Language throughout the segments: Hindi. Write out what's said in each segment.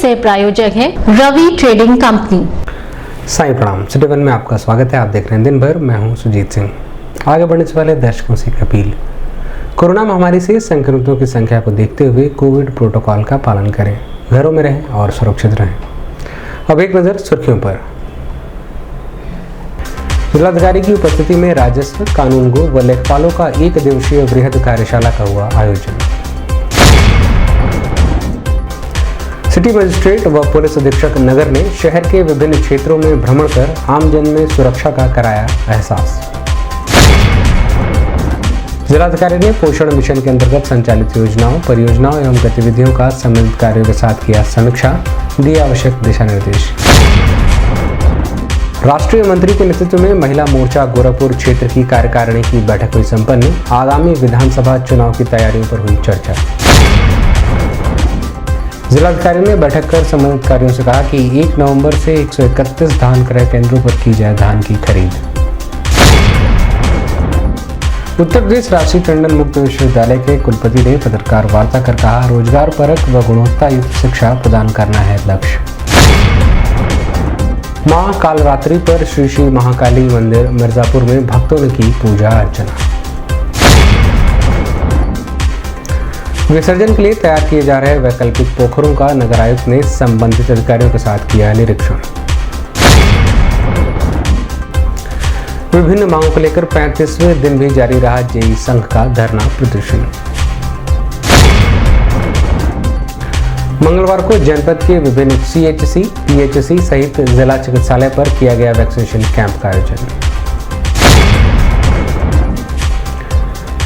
सह प्रायोजक है रवि ट्रेडिंग कंपनी। साईं प्रणाम। सिटी वन में आपका स्वागत है। आप देख रहे हैं दिन भर। मैं हूं सुजीत सिंह। आगे बढ़ने से पहले दर्शकों से एक अपील। कोरोना महामारी से संक्रमितों की संख्या को देखते हुए कोविड प्रोटोकॉल का पालन करें, घरों में रहें और सुरक्षित रहें। अब एक नज़र सुर्खियों पर। जिलाधिकारी की उपस्थिति में राजस्व, कानूनगो व लेखपालों का एक दिवसीय वृहद कार्यशाला का हुआ आयोजन। सिटी मजिस्ट्रेट व पुलिस अधीक्षक नगर ने शहर के विभिन्न क्षेत्रों में भ्रमण कर आमजन में सुरक्षा का कराया एहसास। जिलाधिकारी ने पोषण मिशन के अंतर्गत संचालित योजनाओं, परियोजनाओं एवं गतिविधियों का संबंधित कार्यों के साथ किया समीक्षा, दिए आवश्यक दिशा निर्देश। राष्ट्रीय मंत्री के नेतृत्व में महिला मोर्चा गोरखपुर क्षेत्र की कार्यकारिणी की बैठक हुई संपन्न। आगामी विधानसभा चुनाव की तैयारियों पर हुई चर्चा। जिलाधिकारी ने बैठक कर संबंधित कार्यों से कहा कि 1 नवंबर से 131 धान क्रय केंद्रों पर की जाए धान की खरीद। उत्तर प्रदेश राष्ट्रीय टंडन मुक्त विश्वविद्यालय के कुलपति ने पत्रकार वार्ता कर कहा, रोजगार परक व गुणवत्ता युक्त शिक्षा प्रदान करना है लक्ष्य। मां कालरात्रि पर श्री श्री महाकाली मंदिर मिर्जापुर में भक्तों ने की पूजा अर्चना। विसर्जन के लिए तैयार किए जा रहे वैकल्पिक पोखरों का नगर आयुक्त ने संबंधित अधिकारियों के साथ किया निरीक्षण। विभिन्न मांगों को लेकर 35वें दिन भी जारी रहा जेई संघ का धरना प्रदर्शन। मंगलवार को जनपद के विभिन्न CHC, PHC सहित जिला चिकित्सालय पर किया गया वैक्सीनेशन कैंप का आयोजन।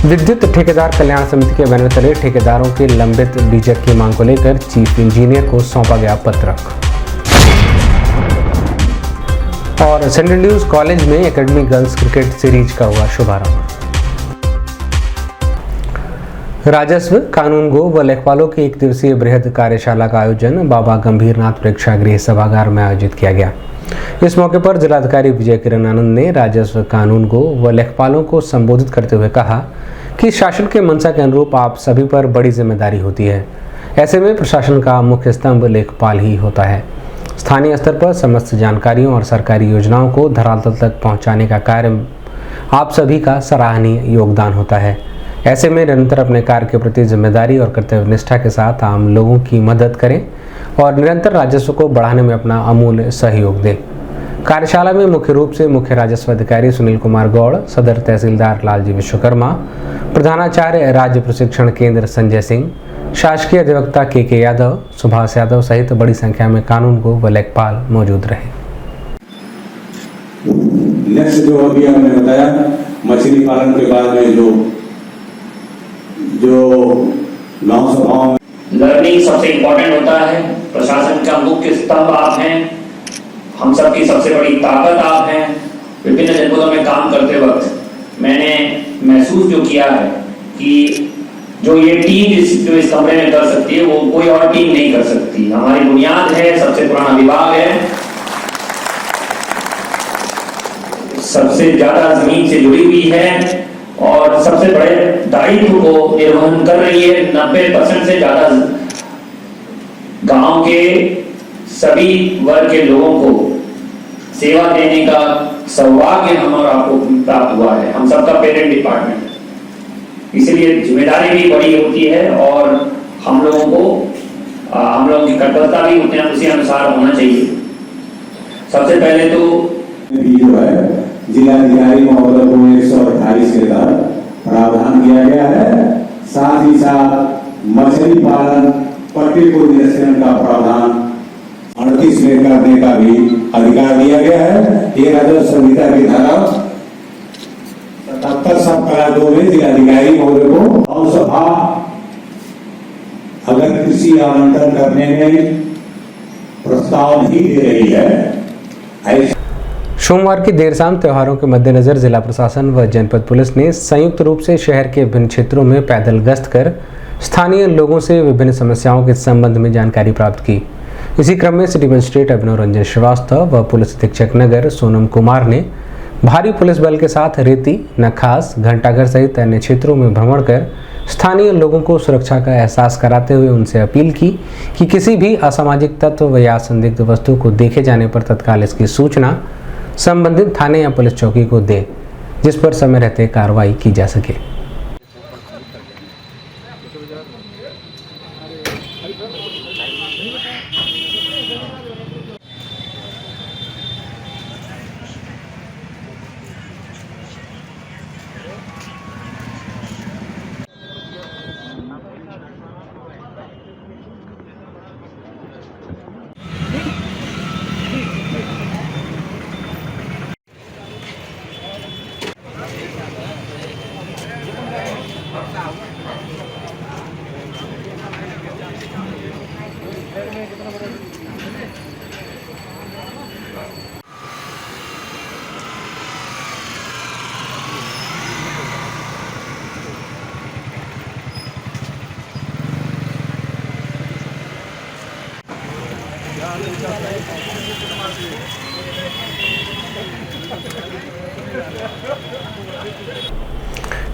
विद्युत ठेकेदार कल्याण समिति के बैनर तले ठेकेदारों के लंबित बीजक की मांग को लेकर चीफ इंजीनियर को सौंपा गया पत्रक। और सेंट एंड्रयूज कॉलेज में एकेडमी गर्ल्स क्रिकेट सीरीज का हुआ शुभारंभ। राजस्व, कानूनगो व लेखपालों की एक दिवसीय वृहद कार्यशाला का आयोजन बाबा गंभीरनाथ प्रेक्षागृह सभागार में आयोजित किया गया। इस मौके पर जिलाधिकारी विजय किरण आनंद ने राजस्व, कानूनगो व लेखपालों को संबोधित करते हुए कहा कि शासन के मंशा के अनुरूप आप सभी पर बड़ी जिम्मेदारी होती है। ऐसे में प्रशासन का मुख्य स्तंभ लेखपाल ही होता है। स्थानीय स्तर पर समस्त जानकारियों और सरकारी योजनाओं को धरातल तक पहुंचाने का कार्य आप सभी का सराहनीय योगदान होता है। ऐसे में निरंतर अपने कार्य के प्रति जिम्मेदारी और कर्तव्य निष्ठा के साथ आम लोगों की मदद करें और निरंतर राजस्व को बढ़ाने में अपना अमूल्य सहयोग दें। कार्यशाला में मुख्य रूप से मुख्य राजस्व अधिकारी सुनील कुमार गौड़, सदर तहसीलदार लालजी विश्वकर्मा, प्रधानाचार्य राज्य प्रशिक्षण केंद्र संजय सिंह, शासकीय अधिवक्ता के यादव, सुभाष यादव सहित बड़ी संख्या में कानूनगो व लेखपाल मौजूद रहे। नेक्स्ट जो अभी हमने बताया मछली पालन के बाद में जो गांव सभाओं में लर्निंग सबसे इम्पोर्टेंट होता है। प्रशासन का मुख्य स्तंभ आप हैं, हम सबकी सबसे बड़ी ताकत आप हैं। विभिन्न जनपदों में काम करते वक्त मैंने महसूस जो किया है कि जो ये टीम जो इस कमरे में कर सकती है वो कोई और टीम नहीं कर सकती। हमारी बुनियाद है, सबसे पुराना विभाग है, सबसे ज्यादा जमीन से जुड़ी हुई है और सबसे बड़े दायित्व को निर्वहन कर रही है। 90% से ज्यादा गांव के सभी वर्ग के लोगों को सेवा देने का सौभाग्य हम और आपको प्राप्त हुआ है। हम सबका पेरेंट डिपार्टमेंट है, इसलिए जिम्मेदारी भी बड़ी होती है और हम लोगों की कर्तव्यता भी उसी अनुसार होना चाहिए। सबसे पहले तो जो है जिलाधिकारी महोदय को 128 के तहत प्रावधान किया गया है। साथ ही साथ मछली पालन पट्टे को निरसन का प्रावधान 38 में करने का भी अधिकार दिया गया है। ये राजस्व संहिता की धारा 77 सब करा 2 में जिलाधिकारी महोदय को गांव सभा अगर कृषि आवंटन करने में प्रस्ताव नहीं दे रही है। सोमवार की देर शाम त्योहारों के मद्देनजर जिला प्रशासन व जनपद पुलिस ने संयुक्त रूप से शहर के विभिन्न क्षेत्रों में पैदल गश्त कर स्थानीय लोगों से विभिन्न समस्याओं के संबंध में जानकारी प्राप्त की। इसी क्रम में सिटी मजिस्ट्रेट अभिनव रंजन श्रीवास्तव व पुलिस अधीक्षक नगर सोनम कुमार ने भारी पुलिस बल के साथ रेती, नखास, घंटाघर सहित अन्य क्षेत्रों में भ्रमण कर स्थानीय लोगों को सुरक्षा का एहसास कराते हुए उनसे अपील की कि किसी भी असामाजिक तत्व या संदिग्ध वस्तु को देखे जाने पर तत्काल इसकी सूचना संबंधित थाने या पुलिस चौकी को दें, जिस पर समय रहते कार्रवाई की जा सके।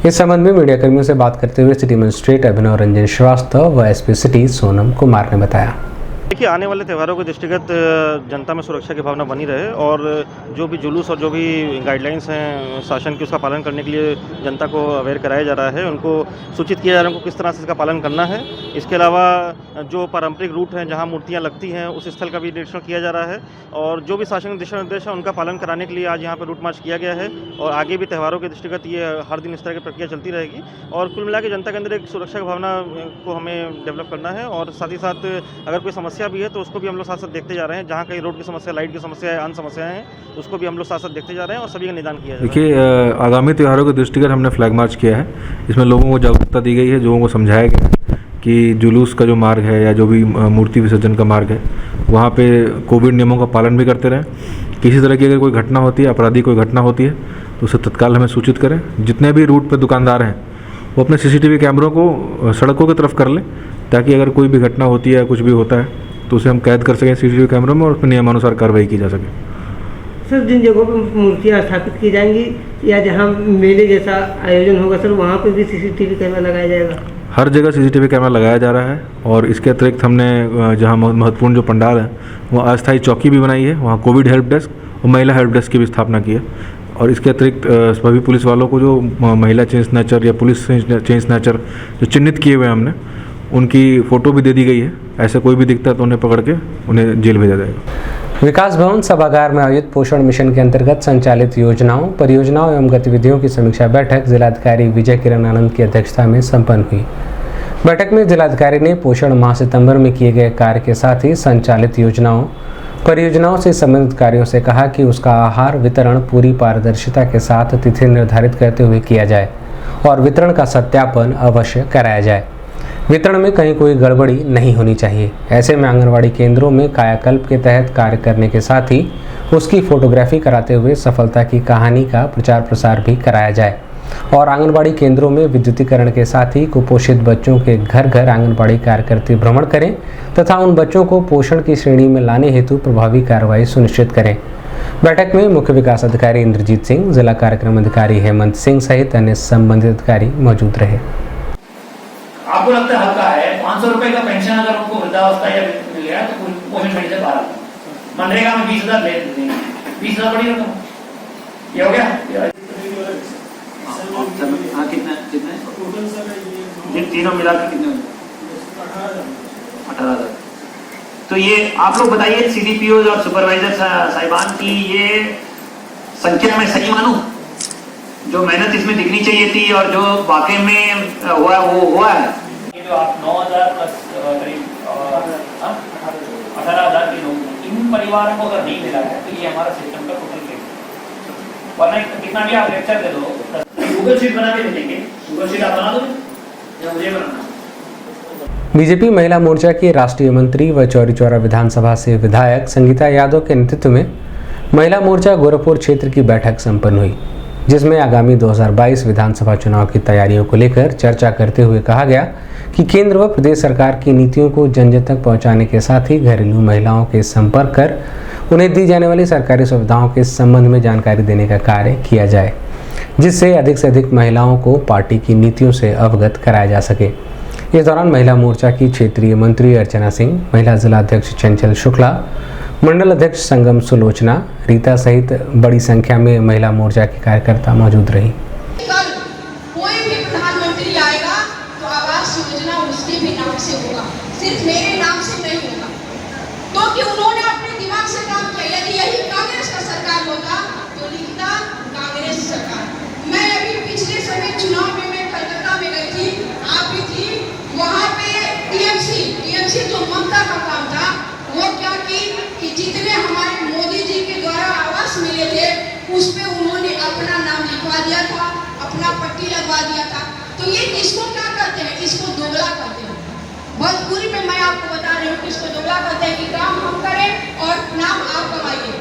इस संबंध में मीडिया कर्मियों से बात करते हुए सिटी मजिस्ट्रेट अभिनव रंजन श्रीवास्तव व एसपी सिटी सोनम कुमार ने बताया। देखिए, आने वाले त्योहारों के दृष्टिगत जनता में सुरक्षा की भावना बनी रहे और जो भी जुलूस और जो भी गाइडलाइंस हैं शासन की, उसका पालन करने के लिए जनता को अवेयर कराया जा रहा है, उनको सूचित किया जा रहा है उनको किस तरह से इसका पालन करना है। इसके अलावा जो पारंपरिक रूट हैं जहां मूर्तियां लगती हैं उस स्थल का भी निरीक्षण किया जा रहा है और जो भी शासन दिशा निर्देश है उनका पालन कराने के लिए आज यहाँ पर रूट मार्च किया गया है और आगे भी त्योहारों के दृष्टिगत ये हर दिन इस तरह की प्रक्रिया चलती रहेगी और कुल मिला के जनता के अंदर एक सुरक्षा की भावना को हमें डेवलप करना है और साथ ही साथ अगर कोई समस्या भी है तो उसको भी हम लोग साथ साथ देखते जा रहे हैं। जहाँ कहीं रोड की समस्या, लाइट की समस्या है, अन्य समस्याएं हैं, उसको भी हम लोग साथ साथ देखते जा रहे हैं और सभी का निदान किया जा रहा है। देखिए, आगामी त्योहारों के दृष्टिगत हमने फ्लैग मार्च किया है। इसमें लोगों को जागरूकता दी गई है, लोगों को समझाया गया है कि जुलूस का जो मार्ग है या जो भी मूर्ति विसर्जन का मार्ग है वहाँ पे कोविड नियमों का पालन भी करते रहें। किसी तरह की अगर कोई घटना होती है, अपराधी कोई घटना होती है तो उसे तत्काल हमें सूचित करें। जितने भी रूट पर दुकानदार हैं वो अपने CCTV कैमरों को सड़कों की तरफ कर लें ताकि अगर कोई भी घटना होती है या कुछ भी होता है तो उसे हम कैद कर सकें CCTV कैमरों में और उस पर नियमानुसार कार्रवाई की जा सके। सर, जिन जगहों पर मूर्तियाँ स्थापित की जाएंगी या जहाँ मेले जैसा आयोजन होगा सर, वहाँ पर भी CCTV कैमरा लगाया जाएगा? हर जगह CCTV कैमरा लगाया जा रहा है और इसके अतिरिक्त हमने जहाँ महत्वपूर्ण जो पंडाल है वहाँ अस्थायी चौकी भी बनाई है, वहाँ कोविड हेल्प डेस्क और महिला हेल्प डेस्क की भी स्थापना की है और इसके अतिरिक्त सभी पुलिस वालों को जो महिला चेन स्नैचर या पुलिस चेन स्नैचर जो चिन्हित किए हुए हैं हमने, उनकी फ़ोटो भी दे दी गई है। ऐसा कोई भी दिखता है तो उन्हें पकड़ के उन्हें जेल भेजा जाएगा। विकास भवन सभागार में आयोजित पोषण मिशन के अंतर्गत संचालित योजनाओं, परियोजनाओं एवं गतिविधियों की समीक्षा बैठक जिलाधिकारी विजय किरण आनंद की अध्यक्षता में संपन्न हुई। बैठक में जिलाधिकारी ने पोषण माह सितंबर में किए गए कार्य के साथ ही संचालित योजनाओं, परियोजनाओं से संबंधित कार्यों से कहा कि उसका आहार वितरण पूरी पारदर्शिता के साथ तिथि निर्धारित करते हुए किया जाए और वितरण का सत्यापन अवश्य कराया जाए। वितरण में कहीं कोई गड़बड़ी नहीं होनी चाहिए। ऐसे में आंगनवाड़ी केंद्रों में कायाकल्प के तहत कार्य करने के साथ ही उसकी फोटोग्राफी कराते हुए सफलता की कहानी का प्रचार प्रसार भी कराया जाए और आंगनबाड़ी केंद्रों में विद्युतीकरण के साथ ही कुपोषित बच्चों के घर घर आंगनबाड़ी कार्यकर्ती भ्रमण करें तथा उन बच्चों को पोषण की श्रेणी में लाने हेतु प्रभावी कार्रवाई सुनिश्चित करें। बैठक में मुख्य विकास अधिकारी इंद्रजीत सिंह, जिला कार्यक्रम अधिकारी हेमंत सिंह सहित अन्य संबंधित अधिकारी मौजूद रहे। आपको लगता है हल्का है, 500 रुपए का पेंशन अगर उनको वृद्धावस्था या मिल गया तो पोषण श्रेणी से बाहर। मनरेगा में 20,000 दे देते हैं, 20,000 बड़ी रकम। ये हो गया कितना ये तीनों मिला के कितने? 18,000। तो ये आप लोग बताइए CDPO और सुपरवाइजर साहिबान की ये संख्या में सही मानूं? जो मेहनत इसमें दिखनी चाहिए थी और जो वाकई में हुआ वो हुआ है। ये जो आप 9,000 प्लस करीब 18,000 के लोग, इन परिवारों को अगर नहीं मिला है तो ये हमारा सिस्टम का टोटल फेल। वरना कितना भी आप लेक्चर दे दो, गूगल शीट बना के देंगे, गूगल शीट आप बना दो या मुझे बनाना। बीजेपी महिला मोर्चा की राष्ट्रीय मंत्री व चौरी चौरा विधानसभा से विधायक संगीता यादव के नेतृत्व में महिला मोर्चा गोरखपुर क्षेत्र की बैठक संपन्न हुई, जिसमें आगामी 2022 विधानसभा चुनाव की तैयारियों को लेकर चर्चा करते हुए कहा गया कि केंद्र व प्रदेश सरकार की नीतियों को जन जन तक पहुंचाने के साथ ही घरेलू महिलाओं के संपर्क कर उन्हें दी जाने वाली सरकारी सुविधाओं के संबंध में जानकारी देने का कार्य किया जाए। जिससे अधिक से अधिक महिलाओं को पार्टी की नीतियों से अवगत कराया जा सके। इस दौरान महिला मोर्चा की क्षेत्रीय मंत्री अर्चना सिंह, महिला जिलाध्यक्ष चंचल शुक्ला, मंडल अध्यक्ष संगम सुलोचना, रीता सहित बड़ी संख्या में महिला मोर्चा के कार्यकर्ता मौजूद रही। कोई भी प्रधानमंत्री आएगा तो आवास योजना उसके भी नाम से होगा, सिर्फ मेरे नाम से नहीं होगा, क्योंकि उन्होंने अपने दिमाग से काम किया। यदि यही कांग्रेस का सरकार होता तो लिखता कांग्रेस सरकार। मैं अभी पिछले समय चुनाव में मैं कलकत्ता में गई थी, आप भी थी, वहाँ पे टीएमसी जो ममता का काम था, वो क्या कि जितने हमारे मोदी जी के द्वारा आवास मिले थे उस पे उन्होंने अपना नाम लिखवा दिया था, अपना पट्टी लगवा दिया था। तो ये इसको क्या कहते हैं? इसको दोगला कहते हैं। भोजपुरी में मैं आपको बता रही हूँ कि इसको दोगला कहते हैं कि काम हम करें और नाम आप कमाइए।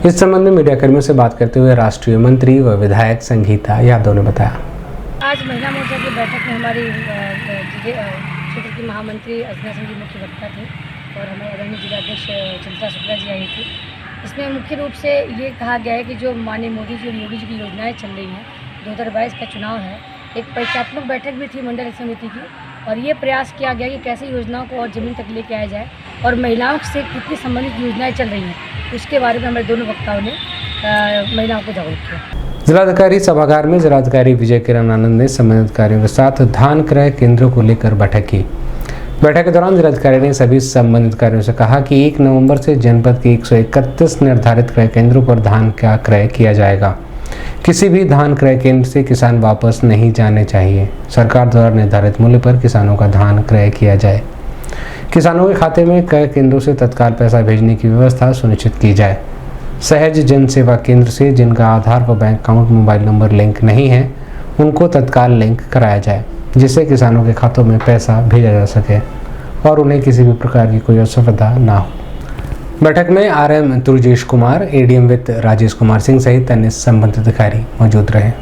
इस संबंध में मीडिया कर्मियों से बात करते हुए राष्ट्रीय मंत्री व विधायक संगीता यादव ने बताया, आज महिला मोर्चा की बैठक में हमारी क्षेत्र की महामंत्री अर्चना सिंह जी मुख्य वक्ता थे और हमारे आदरणीय जिलाध्यक्ष चंचला शुक्ला जी आई थी। इसमें मुख्य रूप से ये कहा गया है कि जो माननीय मोदी जी और योगी जी की योजनाएं चल रही हैं, 2022 का चुनाव है, एक परिचयात्मक बैठक भी थी मंडल समिति की और ये प्रयास किया गया कि कैसे योजनाओं को और ज़मीन तक लेके आया जाए और महिलाओं से कितनी संबंधित योजनाएं चल रही हैं, उसके बारे में हमारे दोनों वक्ताओं ने महिलाओं को जागरूक किया। जिलाधिकारी सभागार में जिलाधिकारी विजय किरण आनंद ने संबंधित अधिकारियों के साथ धान क्रय केंद्रों को लेकर बैठक की। बैठक के दौरान जिलाधिकारी ने सभी संबंधित अधिकारियों से कहा कि 1 नवंबर से जनपद के 131 निर्धारित क्रय केंद्रों पर धान का क्रय किया जाएगा। किसी भी धान क्रय केंद्र से किसान वापस नहीं जाने चाहिए। सरकार द्वारा निर्धारित मूल्य पर किसानों का धान क्रय किया जाए। किसानों के खाते में क्रय केंद्रों से तत्काल पैसा भेजने की व्यवस्था सुनिश्चित की जाए। सहज जन सेवा केंद्र से जिनका आधार व bank account mobile number link नहीं है, उनको तत्काल लिंक कराया जाए, जिससे किसानों के खातों में पैसा भेजा जा सके और उन्हें किसी भी प्रकार की कोई असुविधा ना हो। बैठक में आरएम तुर्जेश कुमार, एडीएम वित्त राजेश कुमार सिंह सहित अन्य संबंधित अधिकारी मौजूद रहे।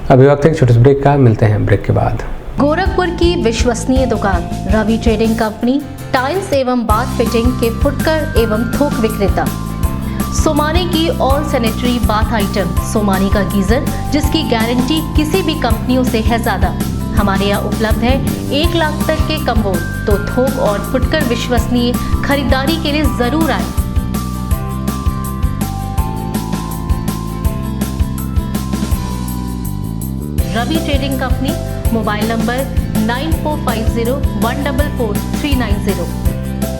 अभी वक्त एक छोटे से ब्रेक का, मिलते हैं ब्रेक के बाद। गोरखपुर की विश्वसनीय दुकान रवि ट्रेडिंग कंपनी, टाइल्स एवं बाथ फिटिंग के फुटकर एवं थोक विक्रेता। सोमानी की all sanitary bath item, Somani का गीजर जिसकी गारंटी किसी भी कंपनियों से है ज्यादा। हमारे यहाँ उपलब्ध है 1 लाख तक के कम्बो। तो थोक और फुटकर विश्वसनीय खरीदारी के लिए जरूर आए। Ravi trading company, mobile number 9450144390।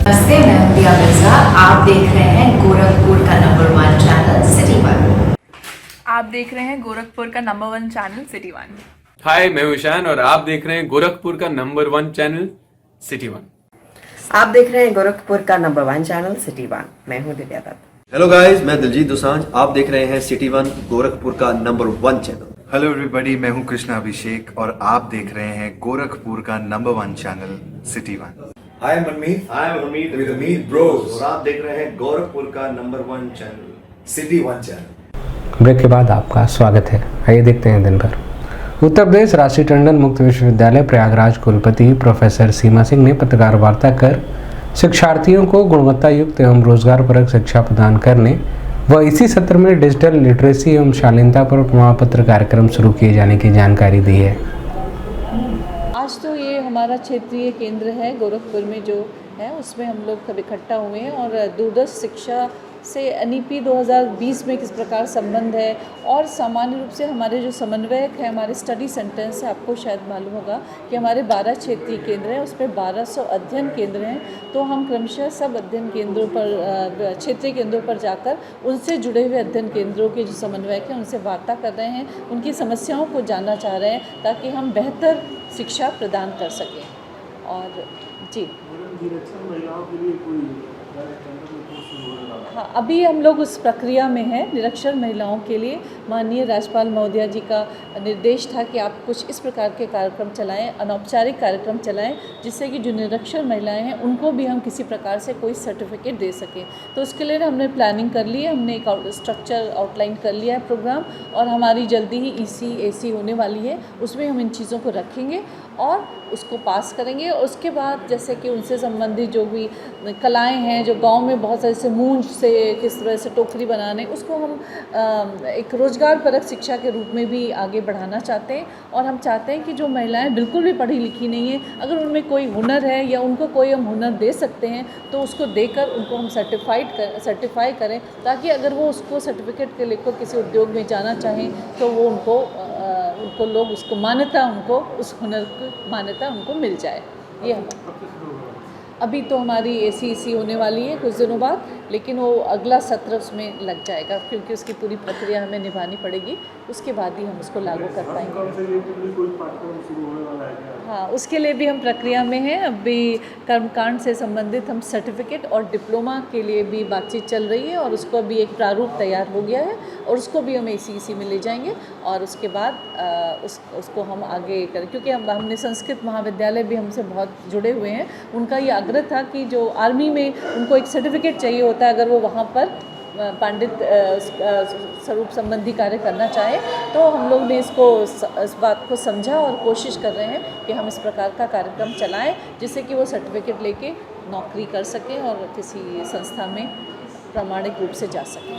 नमस्ते, मैं प्रिया मिर्जा। आप देख रहे हैं गोरखपुर का नंबर 1 चैनल सिटी 1। आप देख रहे हैं गोरखपुर का नंबर 1 चैनल सिटी 1। हाय, मैं ईशान और आप देख रहे हैं गोरखपुर का नंबर 1 चैनल सिटी 1। आप देख रहे हैं गोरखपुर का नंबर 1 चैनल सिटी 1। मैं हूं दिव्या दत्त। हेलो गाइस, मैं दिलजीत दोसांझ। आप देख रहे हैं सिटी 1 गोरखपुर का नंबर 1 चैनल। हेलो एवरीबॉडी, मैं हूं कृष्णा अभिषेक और आप देख रहे हैं गोरखपुर का number 1 channel city 1। Hi Manmeet, I am Hameed with Hameed bros और आप देख रहे हैं गोरखपुर का number 1 channel city 1 channel. Break के बाद आपका स्वागत है। आइए देखते हैं दिन भर। उत्तर प्रदेश राष्ट्रीय टंडन मुक्त विश्वविद्यालय प्रयागराज कुलपति प्रोफेसर सीमा सिंह ने पत्रकार वार्ता कर शिक्षार्थियों को गुणवत्ता युक्त एवं रोजगारपरक शिक्षा प्रदान करने व इसी सत्र में डिजिटल लिटरेसी एवं शालीनता पर प्रमाण पत्र कार्यक्रम शुरू किए जाने की जानकारी दी है। आज तो ये हमारा क्षेत्रीय केंद्र है गोरखपुर में जो है, उसमें हम लोग सब इकट्ठा हुए हैं और दूरदर्श शिक्षा से एनईपी 2020 में किस प्रकार संबंध है और सामान्य रूप से हमारे जो समन्वयक है, हमारे स्टडी सेंटर से आपको शायद मालूम होगा कि हमारे 12 क्षेत्रीय केंद्र हैं, उस पर 1200 अध्ययन केंद्र हैं। तो हम क्रमशः सब अध्ययन केंद्रों पर, क्षेत्रीय केंद्रों पर जाकर उनसे जुड़े हुए अध्ययन केंद्रों के जो समन्वयक हैं उनसे वार्ता कर रहे हैं, उनकी समस्याओं को जानना चाह रहे हैं ताकि हम बेहतर शिक्षा प्रदान कर सकें। और जी, हाँ, अभी हम लोग उस प्रक्रिया में हैं। निरक्षर महिलाओं के लिए माननीय राज्यपाल महोदया जी का निर्देश था कि आप कुछ इस प्रकार के कार्यक्रम चलाएं, अनौपचारिक कार्यक्रम चलाएं, जिससे कि जो निरक्षर महिलाएं हैं उनको भी हम किसी प्रकार से कोई सर्टिफिकेट दे सकें। तो उसके लिए हमने प्लानिंग कर ली है, हमने एक स्ट्रक्चर आउटलाइन कर लिया है प्रोग्राम, और हमारी जल्दी ही EC AC होने वाली है, उसमें हम इन चीज़ों को रखेंगे और उसको पास करेंगे। और उसके बाद जैसे कि उनसे संबंधित जो भी कलाएं हैं, जो गांव में बहुत सारे से मूंज से किस तरह से टोकरी बनाने, उसको हम एक रोजगार परक शिक्षा के रूप में भी आगे बढ़ाना चाहते हैं। और हम चाहते हैं कि जो महिलाएं बिल्कुल भी पढ़ी लिखी नहीं है, अगर उनमें कोई हुनर है या उनको कोई हम हुनर दे सकते हैं तो उसको देकर उनको हम सर्टिफाई करें, ताकि अगर वो उसको सर्टिफिकेट के लेकर किसी उद्योग में जाना चाहें तो वो उनको लोग उसको मान्यता, उनको उस हुनर की मान्यता उनको मिल जाए। ये अभी तो हमारी ACEC होने वाली है कुछ दिनों बाद, लेकिन वो अगला सत्र उसमें लग जाएगा, क्योंकि उसकी पूरी प्रक्रिया हमें निभानी पड़ेगी, उसके बाद ही हम उसको लागू कर पाएंगे। हाँ, उसके लिए भी हम प्रक्रिया में हैं। अभी कर्मकांड से संबंधित हम सर्टिफिकेट और डिप्लोमा के लिए भी बातचीत चल रही है, और उसको भी एक प्रारूप तैयार हो गया है, और उसको भी हम ACEC में ले जाएंगे। और उसके बाद उसको हम आगे करें, क्योंकि हमने संस्कृत महाविद्यालय भी हमसे बहुत जुड़े हुए हैं। उनका ये आग्रह था कि जो आर्मी में उनको एक सर्टिफिकेट चाहिए होता है, अगर वो वहाँ पर पंडित स्वरूप संबंधी कार्य करना चाहे, तो हम लोग ने इस बात को समझा और कोशिश कर रहे हैं कि हम इस प्रकार का कार्यक्रम चलाएं, जिससे कि वो सर्टिफिकेट लेके नौकरी कर सकें और किसी संस्था में प्रामाणिक रूप से जा सकें।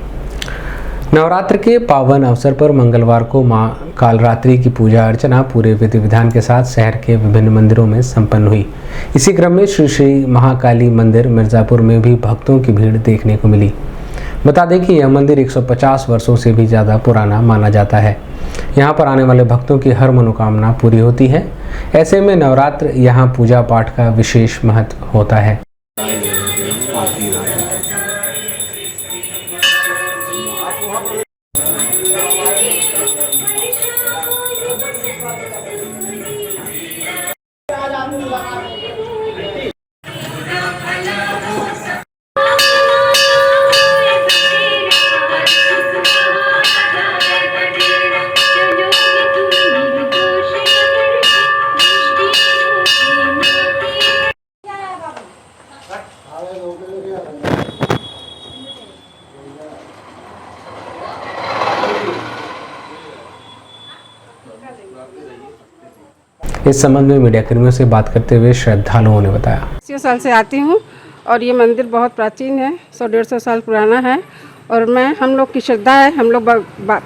नवरात्र के पावन अवसर पर मंगलवार को मां कालरात्रि की पूजा अर्चना पूरे विधि विधान के साथ शहर के विभिन्न मंदिरों में संपन्न हुई। इसी क्रम में श्री महाकाली मंदिर मिर्जापुर में भी भक्तों की भीड़ देखने को मिली। बता दें कि यह मंदिर 150 वर्षों से भी ज़्यादा पुराना माना जाता है। यहाँ पर आने वाले भक्तों की हर मनोकामना पूरी होती है। ऐसे में नवरात्र यहाँ पूजा पाठ का विशेष महत्व होता है। इस संबंध में मीडिया कर्मियों से बात करते हुए श्रद्धालुओं ने बताया, 80 साल से आती हूँ और ये मंदिर बहुत प्राचीन है, 100-150 साल पुराना है। और हम लोग की श्रद्धा है, हम लोग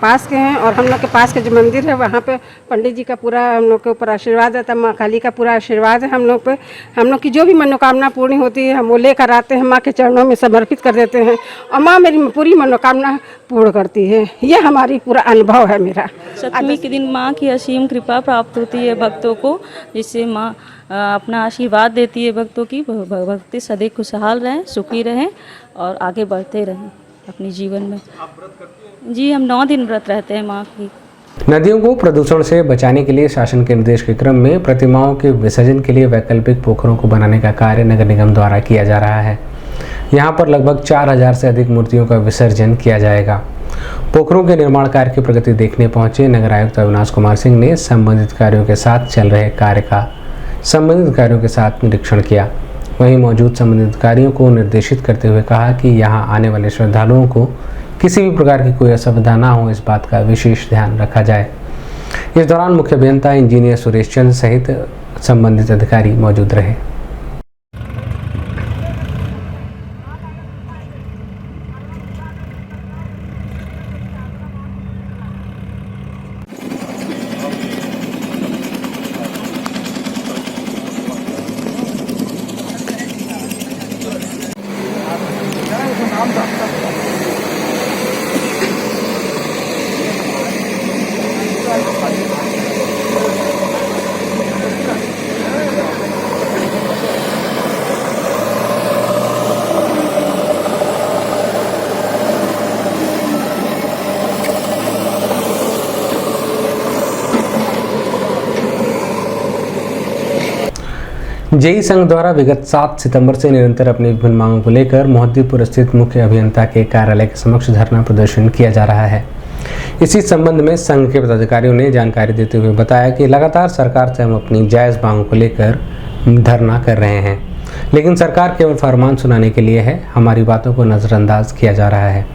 पास के हैं, और हम लोग के पास के जो मंदिर है वहाँ पे पंडित जी का पूरा हम लोग के ऊपर आशीर्वाद रहता है, माँ काली का पूरा आशीर्वाद है हम लोग पे। हम लोग की जो भी मनोकामना पूर्ण होती है हम वो लेकर आते हैं, माँ के चरणों में समर्पित कर देते हैं, और माँ मेरी पूरी मनोकामना पूर्ण करती है। ये हमारी पूरा अनुभव है मेरा। सप्तमी के दिन माँ की असीम कृपा प्राप्त होती है भक्तों को, जिससे माँ अपना आशीर्वाद देती है भक्तों की। भक्ति सदैव खुशहाल रहें, सुखी रहें और आगे बढ़ते रहें अपने जीवन में। जी, हम 9 दिन व्रत रहते हैं माँ की। नदियों को प्रदूषण से बचाने के लिए शासन के निर्देश के क्रम में प्रतिमाओं के विसर्जन के लिए वैकल्पिक पोखरों को बनाने का कार्य नगर निगम द्वारा किया जा रहा है। यहाँ पर लगभग 4000 से अधिक मूर्तियों का विसर्जन किया जाएगा। पोखरों के निर्माण कार्य की प्रगति देखने पहुंचे नगर आयुक्त अविनाश कुमार सिंह ने संबंधित कार्यों के साथ चल रहे कार्य का संबंधित कार्यों के साथ निरीक्षण किया। वहीं मौजूद संबंधित अधिकारियों को निर्देशित करते हुए कहा कि यहां आने वाले श्रद्धालुओं को किसी भी प्रकार की कोई असुविधा ना हो, इस बात का विशेष ध्यान रखा जाए। इस दौरान मुख्य अभियंता इंजीनियर सुरेश चंद्र सहित संबंधित अधिकारी मौजूद रहे। जेई संघ द्वारा विगत 7 सितंबर से निरंतर अपनी विभिन्न मांगों को लेकर मोहद्दीपुर स्थित मुख्य अभियंता के कार्यालय के समक्ष धरना प्रदर्शन किया जा रहा है। इसी संबंध में संघ के पदाधिकारियों ने जानकारी देते हुए बताया कि लगातार सरकार से हम अपनी जायज मांगों को लेकर धरना कर रहे हैं, लेकिन सरकार केवल फरमान सुनाने के लिए है। हमारी बातों को नजरअंदाज किया जा रहा है,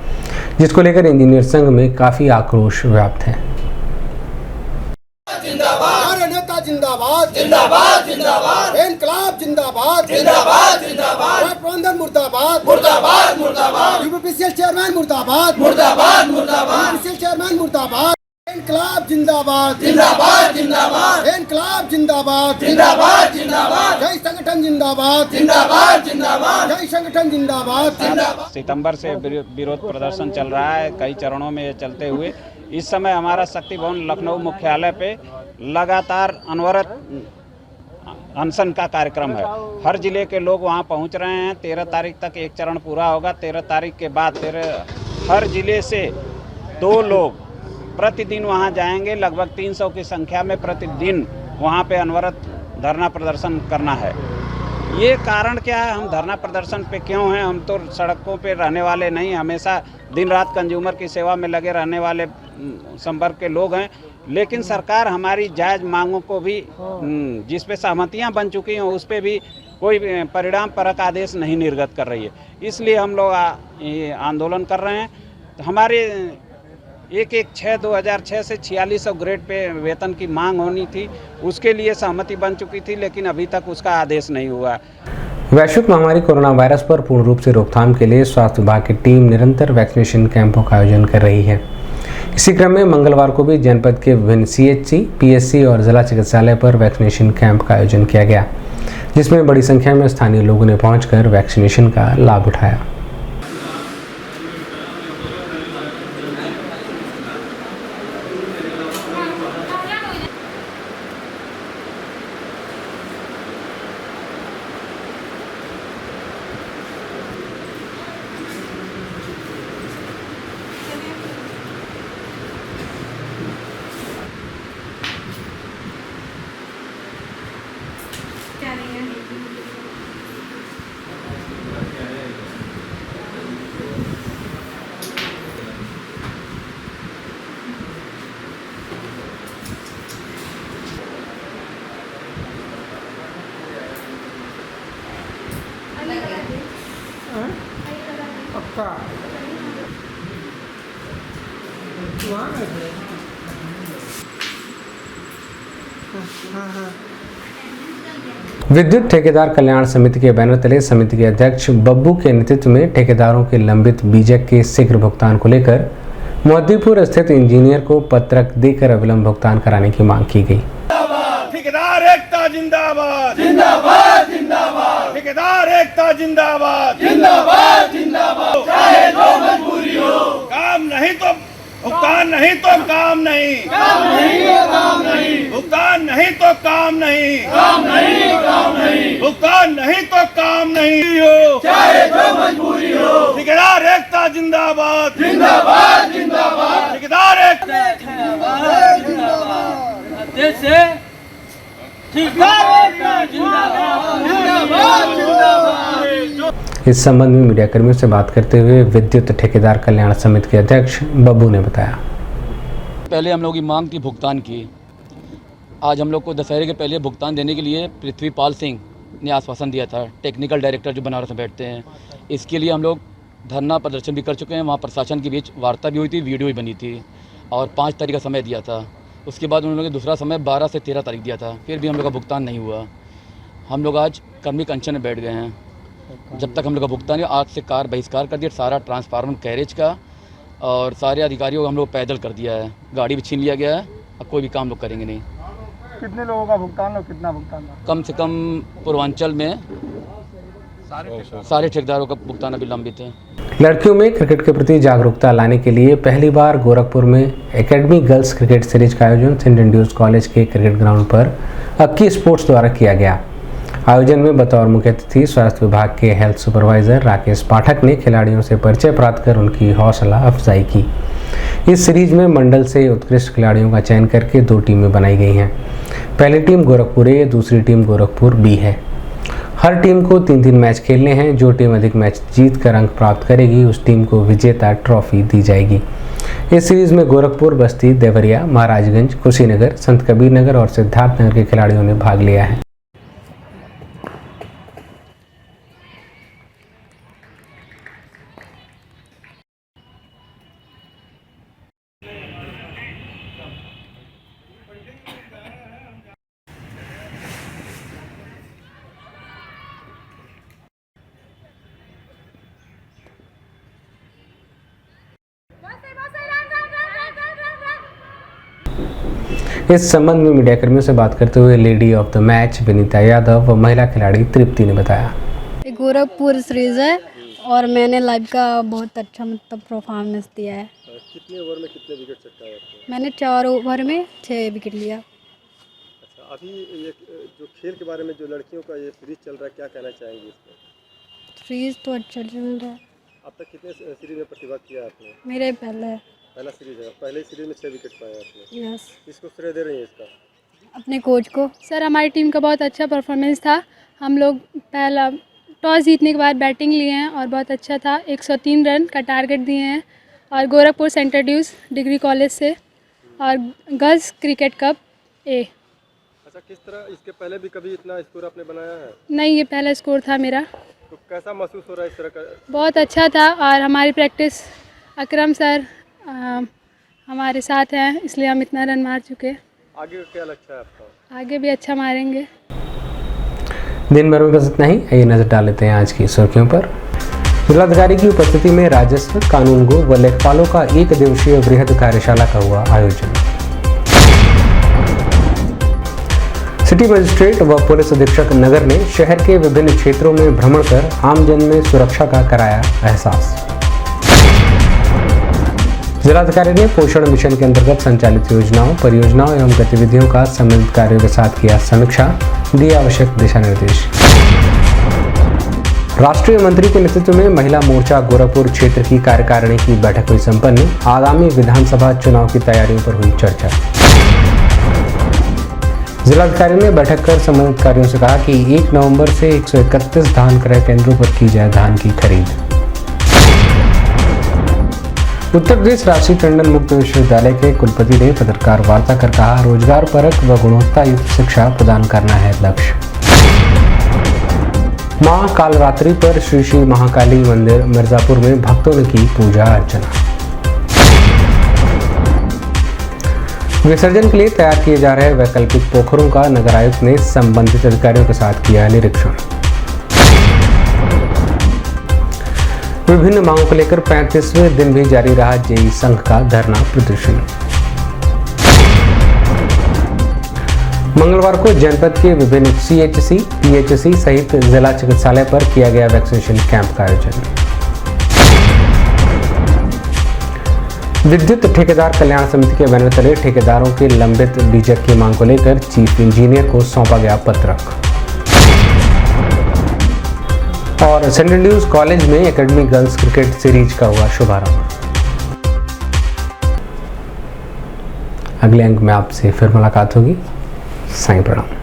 जिसको लेकर इंजीनियर संघ में काफी आक्रोश व्याप्त है। जिंदाबाद जिंदाबाद जिंदाबाद, इनकलाब जिंदाबाद जिंदाबाद जिंदाबाद, प्रबंधन मुर्दाबाद मुर्दाबाद मुर्दाबाद, यूपीपीसीएल चेयरमैन मुर्दाबाद मुर्दाबाद मुर्दाबाद, यूपीपीसीएल चेयरमैन मुर्दाबाद, इनकलाब जिंदाबाद जिंदाबाद जिंदाबाद, इनकलाब जिंदाबाद जिंदाबाद जिंदाबाद, जय संगठन जिंदाबाद जिंदाबाद जिंदाबाद, जय संगठन जिंदाबाद जिंदाबाद। सितंबर से विरोध प्रदर्शन चल रहा है, कई चरणों में चलते हुए इस समय हमारा शक्ति भवन लखनऊ मुख्यालय पे लगातार अनवरत अनशन का कार्यक्रम है। हर जिले के लोग वहां पहुंच रहे हैं। 13 तारीख तक एक चरण पूरा होगा। 13 तारीख के बाद हर जिले से 2 लोग प्रतिदिन वहां जाएंगे। लगभग 300 की संख्या में प्रतिदिन वहां पे अनवरत धरना प्रदर्शन करना है। ये कारण क्या है, हम धरना प्रदर्शन पे क्यों हैं? हम तो सड़कों पे रहने वाले नहीं, हमेशा दिन रात कंज्यूमर की सेवा में लगे रहने वाले संवर्ग के लोग हैं। लेकिन सरकार हमारी जायज़ मांगों को भी, जिस पे सहमतियां बन चुकी हैं, उस पे भी कोई परिणाम परक आदेश नहीं निर्गत कर रही है। इसलिए हम लोग आंदोलन कर रहे हैं। हमारे 1/6/2006 से 4600 ग्रेड पे वेतन की मांग होनी थी, उसके लिए सहमति बन चुकी थी, लेकिन अभी तक उसका आदेश नहीं हुआ। वैश्विक महामारी कोरोना वायरस पर पूर्ण रूप से रोकथाम के लिए स्वास्थ्य विभाग की टीम निरंतर वैक्सीनेशन कैंपों का आयोजन कर रही है। इसी क्रम में मंगलवार को भी जनपद के विभिन्न CHC, PSC और जिला चिकित्सालय पर वैक्सीनेशन कैंप का आयोजन किया गया, जिसमें बड़ी संख्या में स्थानीय लोगों ने पहुंचकर वैक्सीनेशन का लाभ उठाया। विद्युत ठेकेदार कल्याण समिति के बैनर तले समिति के अध्यक्ष बब्बू के नेतृत्व में ठेकेदारों के लंबित बीजक के शीघ्र भुगतान को लेकर मोहद्दीपुर स्थित इंजीनियर को पत्रक देकर अविलंब भुगतान कराने की मांग की गई। ठेकेदार एकता जिंदाबाद जिंदाबाद जिंदाबाद, ठेकेदार एकता जिंदाबाद जिंदाबाद जिंदाबाद, चाहे जो मजबूरी हो, काम नहीं तो भुगतान नहीं तो काम नहीं, काम नहीं तो काम नहीं, भुगतान नहीं तो काम नहीं, काम नहीं काम नहीं, भुगतान नहीं तो काम नहीं हो, चाहे जो मजबूरी हो। ठेकेदार एकता जिंदाबाद जिंदाबाद जिंदाबाद, ठेकेदार एकता जिंदाबाद जिंदाबाद, देश से ठेकेदार एकता जिंदाबाद जिंदाबाद जिंदाबाद। इस संबंध में मीडिया कर्मियों से बात करते हुए विद्युत ठेकेदार कल्याण समिति के अध्यक्ष बब्बू ने बताया, पहले हम लोग की मांग थी भुगतान की। आज हम लोग को दशहरे के पहले भुगतान देने के लिए पृथ्वीपाल सिंह ने आश्वासन दिया था, टेक्निकल डायरेक्टर जो बनारस में बैठते हैं। इसके लिए हम लोग धरना प्रदर्शन भी कर चुके हैं। वहाँ प्रशासन के बीच वार्ता भी हुई थी, वीडियो भी बनी थी और 5 तारीख का समय दिया था। उसके बाद उन्होंने दूसरा समय 12 से 13 तारीख दिया था, फिर भी हम लोग का भुगतान नहीं हुआ। हम लोग आज कर्मिक अनशन में बैठ गए हैं। जब तक हम लोग का भुगतान है, आज से कार बहिष्कार कर दिया, सारा ट्रांसफार्मर कैरेज का और सारे अधिकारियों को हम लोग पैदल कर दिया है, गाड़ी भी छीन लिया गया है। अब कोई भी काम लोग करेंगे नहीं। कितने लोगों का भुगतान और कितना भुगतान? कम से कम पूर्वांचल में सारे ठेकेदारों का भुगतान अभी लंबित है। लड़कियों में क्रिकेट के प्रति जागरूकता लाने के लिए पहली बार गोरखपुर में एकेडमी गर्ल्स क्रिकेट सीरीज का आयोजन सेंट एंड्रयूज कॉलेज के क्रिकेट ग्राउंड पर अक्की स्पोर्ट्स द्वारा किया गया। आयोजन में बतौर मुख्य अतिथि स्वास्थ्य विभाग के हेल्थ सुपरवाइजर राकेश पाठक ने खिलाड़ियों से परिचय प्राप्त कर उनकी हौसला अफजाई की। इस सीरीज में मंडल से उत्कृष्ट खिलाड़ियों का चयन करके 2 टीमें बनाई गई हैं। पहली टीम गोरखपुर ए, दूसरी टीम गोरखपुर बी है। हर टीम को 3-3 मैच खेलने हैं। जो टीम अधिक मैच जीत कर अंक प्राप्त करेगी उस टीम को विजेता ट्रॉफी दी जाएगी। इस सीरीज में गोरखपुर, बस्ती, देवरिया, महाराजगंज, कुशीनगर, संत कबीर नगर और सिद्धार्थनगर के खिलाड़ियों ने भाग लिया है। इस संबंध में मीडिया कर्मियों से बात करते हुए lady of the match Vinita Yadav व महिला खिलाड़ी तृप्ति ने बताया, गोरखपुर सीरीज है और मैंने लाइव का बहुत अच्छा परफॉर्मेंस दिया है। कितने ओवर में कितने विकेट चटकाए आपने? मैंने 4 ओवर में 6 विकेट लिया। अच्छा, अभी ये जो खेल के बारे में जो लड़कियों का ये सीरीज चल रहा है, क्या कहना चाहेंगे इसमें? सीरीज तो अच्छा चल रहा है। अब तक कितने सीरीज में प्रतिभाग किया आपने? मेरे पहला सीरीज है। पहले सीरीज में 6 विकेट पाए आपने। यस। इसको श्रेय दे रही हैं इसका? अपने कोच को। सर, हमारी टीम का बहुत अच्छा परफॉर्मेंस था। हम लोग पहला टॉस जीतने के बाद बैटिंग लिए हैं और बहुत अच्छा था। 103 रन का टारगेट दिए हैं और Gorakhpur Saint Andrew's degree college से और गर्ल्स क्रिकेट कप ए। अच्छा, किस तरह इसके पहले भी कभी इतना स्कोर आपने बनाया है? नहीं, ये पहला स्कोर था मेरा। तो कैसा महसूस हो रहा है इस तरह का? बहुत अच्छा था और हमारी प्रैक्टिस अकरम सर हमारे साथ हैं, इसलिए हम इतना रन मार चुके। आगे क्या लक्ष्य है आपका? आगे भी अच्छा मारेंगे। दिन भर में बस इतना ही। आइए नजर डाल लेते हैं आज की सुर्खियों पर। जिलाधिकारी की उपस्थिति में राजस्व, कानूनगो व लेखपालों का 1 दिवसीय बृहद कार्यशाला का हुआ आयोजन। सिटी मजिस्ट्रेट व पुलिस अधीक्षक नगर ने शहर के विभिन्न क्षेत्रों में भ्रमण कर आमजन में सुरक्षा का कराया एहसास। जिलाधिकारी ने पोषण मिशन के अंतर्गत संचालित योजनाओं, परियोजनाओं एवं गतिविधियों का संबंधित कार्यों के साथ किया समीक्षा, दिए आवश्यक दिशा निर्देश। राष्ट्रीय मंत्री के नेतृत्व में महिला मोर्चा गोरखपुर क्षेत्र की कार्यकारिणी की बैठक हुई संपन्न। आगामी विधानसभा चुनाव की तैयारियों पर हुई चर्चा। जिलाधिकारी ने बैठक कर संबंधित कार्यों से कहा कि 1 नवंबर से 131 धान क्रय केंद्रों पर की जाए धान की खरीद। उत्तर प्रदेश राष्ट्रीय टंडन मुक्त विश्वविद्यालय के कुलपति ने पत्रकार वार्ता कर कहा, रोजगार परक व गुणवत्ता युक्त शिक्षा प्रदान करना है लक्ष्य। मां कालरात्रि पर श्री श्री महाकाली मंदिर मिर्जापुर में भक्तों ने की पूजा अर्चना। विसर्जन के लिए तैयार किए जा रहे वैकल्पिक पोखरों का नगर आयुक्त ने संबंधित अधिकारियों के साथ किया निरीक्षण। विभिन्न मांगों को लेकर 35वें दिन भी जारी रहा जेई संघ का धरना प्रदर्शन। मंगलवार को जनपद के विभिन्न CHC, PHC सहित जिला चिकित्सालय पर किया गया वैक्सीनेशन कैंप का आयोजन। विद्युत ठेकेदार कल्याण समिति के बैनर तले ठेकेदारों के लंबित डीजर की मांग को लेकर चीफ इंजीनियर को सौंपा गया पत्रक। और सेंट एंड्रयूज कॉलेज में एकेडमी गर्ल्स क्रिकेट सीरीज का हुआ शुभारंभ। अगले अंक में आपसे फिर मुलाकात होगी। साईं प्रणाम।